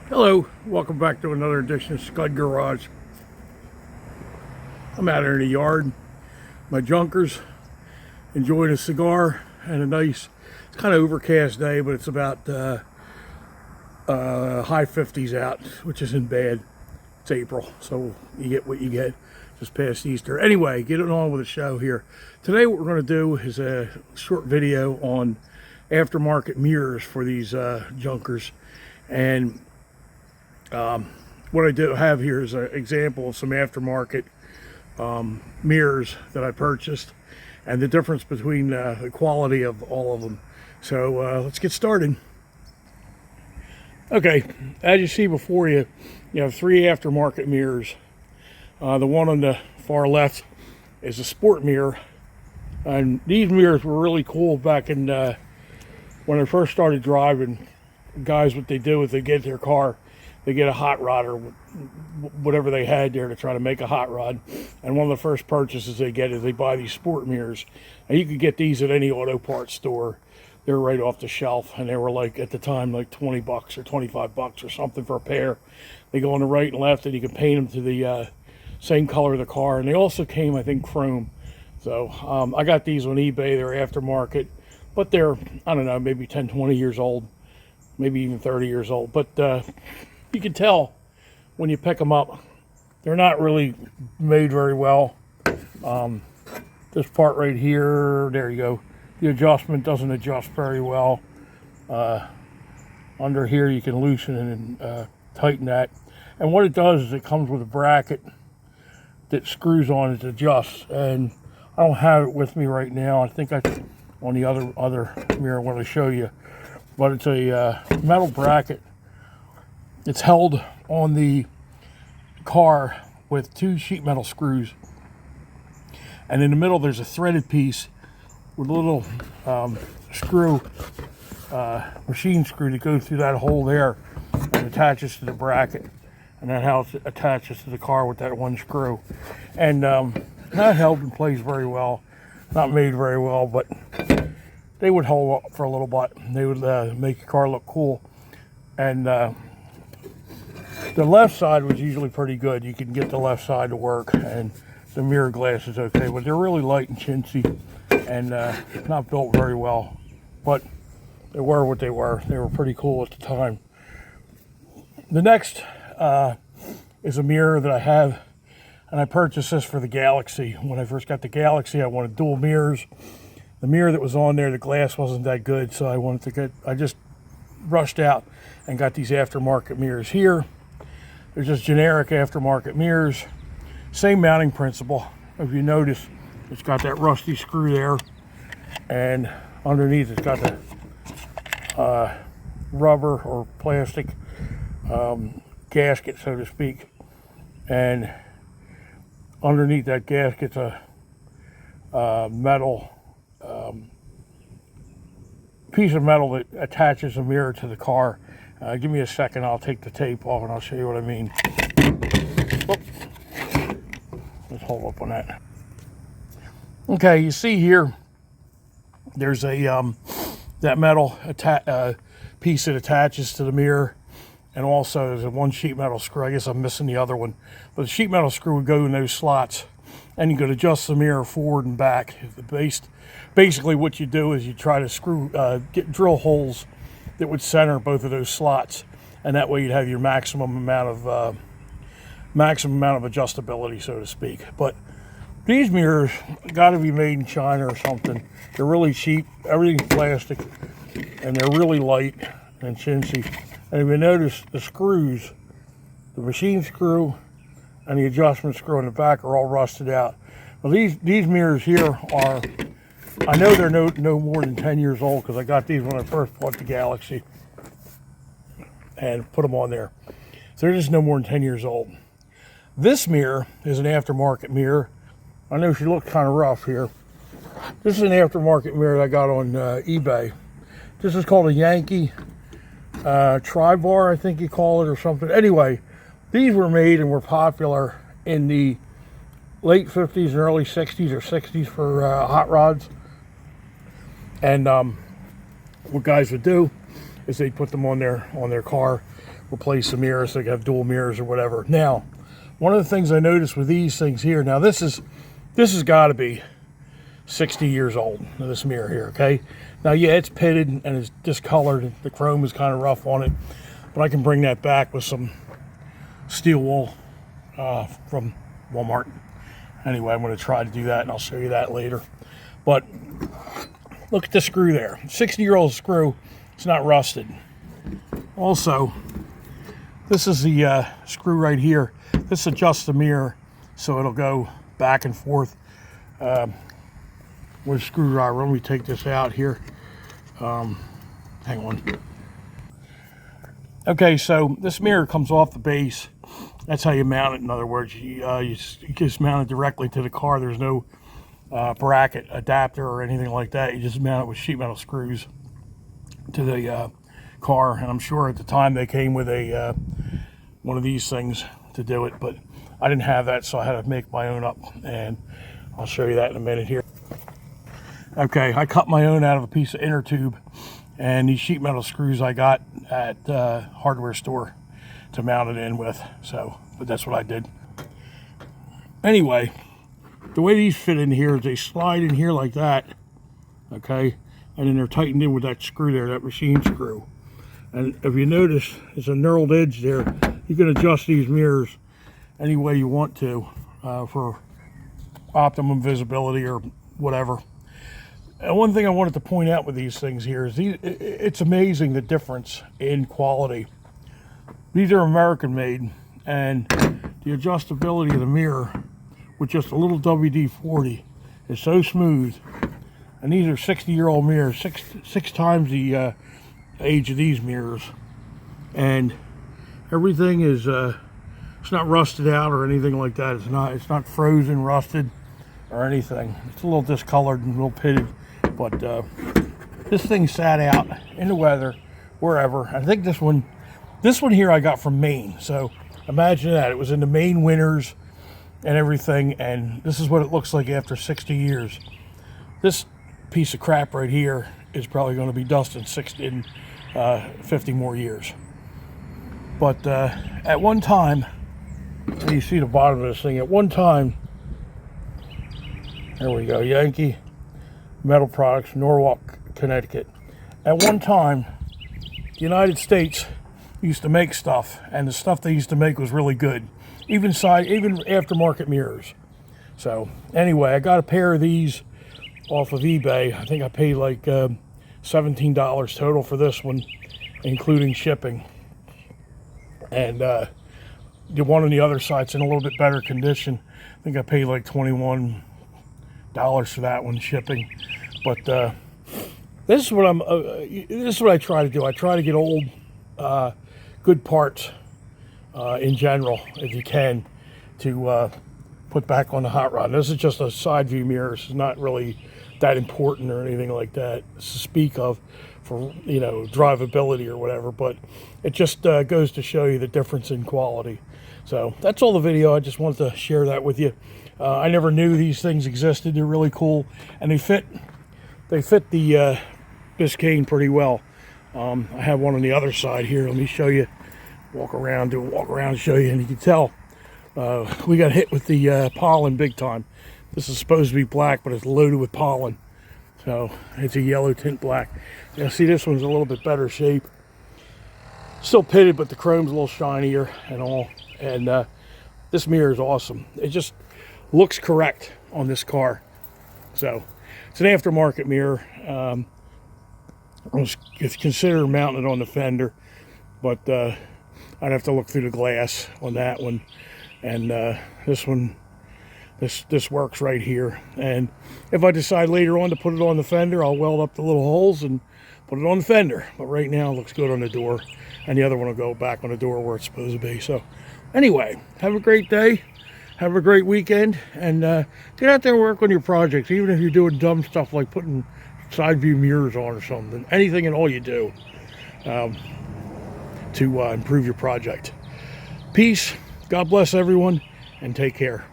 Hello, welcome back to another edition of Scud Garage. I'm out here in the yard, my junkers, enjoying a cigar and a nice, it's kind of overcast day, but it's about high 50s out, which isn't bad. It's April, so you get what you get just past Easter. Anyway, getting on with the show here. Today what we're going to do is a short video on aftermarket mirrors for these junkers. And what I do have here is an example of some aftermarket mirrors that I purchased and the difference between the quality of all of them. So let's get started. Okay, as you see before you, you have three aftermarket mirrors. The one on the far left is a sport mirror, and these mirrors were really cool back in when I first started driving. Guys, what they do is they get their car, they get a hot rod or whatever they had there to try to make a hot rod, and one of the first purchases they get is they buy these sport mirrors. And you could get these at any auto parts store. They're right off the shelf, and they were like at the time like 20 bucks or 25 bucks or something for a pair. They go on the right and left, and you can paint them to the same color of the car. And they also came, I think, chrome. So I got these on eBay. They're aftermarket, but they're, I don't know, maybe 10, 20 years old, maybe even 30 years old. But you can tell when you pick them up, they're not really made very well. This part right here, there you go. The adjustment doesn't adjust very well. Under here you can loosen and tighten that. And what it does is it comes with a bracket that screws on it to adjust. And I don't have it with me right now. I think I on the other mirror I want to show you. But it's a metal bracket. It's held on the car with two sheet metal screws. And in the middle there's a threaded piece with a little screw, machine screw that goes through that hole there and attaches to the bracket. And that's how it attaches to the car with that one screw. And that held in place very well. Not made very well, but they would hold up for a little bit. They would make your car look cool. And the left side was usually pretty good. You can get the left side to work, and the mirror glass is okay, but they're really light and chintzy and not built very well. But they were what they were. They were pretty cool at the time. The next is a mirror that I have, and I purchased this for the Galaxy. When I first got the Galaxy, I wanted dual mirrors. The mirror that was on there, the glass wasn't that good, so I just rushed out and got these aftermarket mirrors here. They're just generic aftermarket mirrors. Same mounting principle. If you notice, it's got that rusty screw there, and underneath it's got the rubber or plastic gasket, so to speak. And underneath that gasket's a metal piece of metal that attaches a mirror to the car. Give me a second, I'll take the tape off and I'll show you what I mean. Whoop. Let's hold up on that. Okay, you see here, there's a that metal piece that attaches to the mirror, and also there's a one sheet metal screw. I guess I'm missing the other one, but the sheet metal screw would go in those slots, and you could adjust the mirror forward and back. Basically what you do is you try to drill holes that would center both of those slots, and that way you'd have your maximum amount of adjustability, so to speak. But these mirrors got to be made in China or something. They're really cheap. Everything's plastic, and they're really light and chintzy. And if you notice, the screws, the machine screw and the adjustment screw in the back are all rusted out. Well, these mirrors here are, I know they're no more than 10 years old, because I got these when I first bought the Galaxy and put them on there. So they're just no more than 10 years old. This mirror is an aftermarket mirror. I know she looks kind of rough here. This is an aftermarket mirror I got on eBay. This is called a Yankee Tri-Bar, I think you call it, or something. Anyway, these were made and were popular in the late 50s and early 60s or 60s for hot rods. And what guys would do is they put them on their car, replace the mirrors, so they have dual mirrors or whatever. Now, one of the things I noticed with these things here, now this has got to be 60 years old, this mirror here, okay? Now, yeah, it's pitted and it's discolored. The chrome is kind of rough on it, but I can bring that back with some steel wool from Walmart. Anyway, I'm going to try to do that, and I'll show you that later. But look at the screw there. 60-year-old screw. It's not rusted. Also, this is the screw right here. This adjusts the mirror so it'll go back and forth with a screwdriver. Let me take this out here. Hang on. Okay, so this mirror comes off the base. That's how you mount it. In other words, you just mount it directly to the car. There's no bracket, adapter, or anything like that. You just mount it with sheet metal screws to the car. And I'm sure at the time they came with a one of these things to do it, but I didn't have that, so I had to make my own up. And I'll show you that in a minute here. Okay, I cut my own out of a piece of inner tube, and these sheet metal screws I got at the hardware store to mount it in with. So, but that's what I did. Anyway, the way these fit in here is they slide in here like that, okay, and then they're tightened in with that screw there, that machine screw. And if you notice, there's a knurled edge there. You can adjust these mirrors any way you want to for optimum visibility or whatever. And one thing I wanted to point out with these things here is it's amazing the difference in quality. These are American made, and the adjustability of the mirror with just a little WD-40 is so smooth. And these are 60-year-old mirrors, six times the age of these mirrors, and everything is it's not rusted out or anything like that. It's not frozen, rusted, or anything. It's a little discolored and a little pitted, but this thing sat out in the weather wherever. I think this one here I got from Maine, so imagine that. It was in the Maine winters and everything, and this is what it looks like after 60 years. This piece of crap right here is probably going to be dust in 50 more years. But at one time, and you see the bottom of this thing, at one time, there we go, Yankee Metal Products, Norwalk, Connecticut. At one time, the United States used to make stuff, and the stuff they used to make was really good, even aftermarket mirrors. So anyway, I got a pair of these off of eBay. I think I paid like $17 total for this one, including shipping. And the one on the other side's in a little bit better condition. I think I paid like $21 for that one, shipping. But this is what I try to do. I try to get old, good parts in general, if you can, to put back on the hot rod. This is just a side view mirror. It's not really that important or anything like that to speak of for, you know, drivability or whatever, but it just goes to show you the difference in quality. So that's all the video. I just wanted to share that with you. I never knew these things existed. They're really cool, and they fit the Biscayne pretty well. I have one on the other side here. Let me show you. Do a walk around and show you, and you can tell we got hit with the pollen big time. This is supposed to be black, but it's loaded with pollen. So it's a yellow tint black. Now see, this one's a little bit better shape. Still pitted, but the chrome's a little shinier and all. And this mirror is awesome. It just looks correct on this car. So it's an aftermarket mirror. It's considered mounting it on the fender, but I'd have to look through the glass on that one. And this one, this works right here. And if I decide later on to put it on the fender, I'll weld up the little holes and put it on the fender. But right now it looks good on the door, and the other one will go back on the door where it's supposed to be. So anyway, have a great day, have a great weekend, and get out there and work on your projects, even if you're doing dumb stuff like putting side view mirrors on or something. Anything and all you do to improve your project. Peace, God bless everyone, and take care.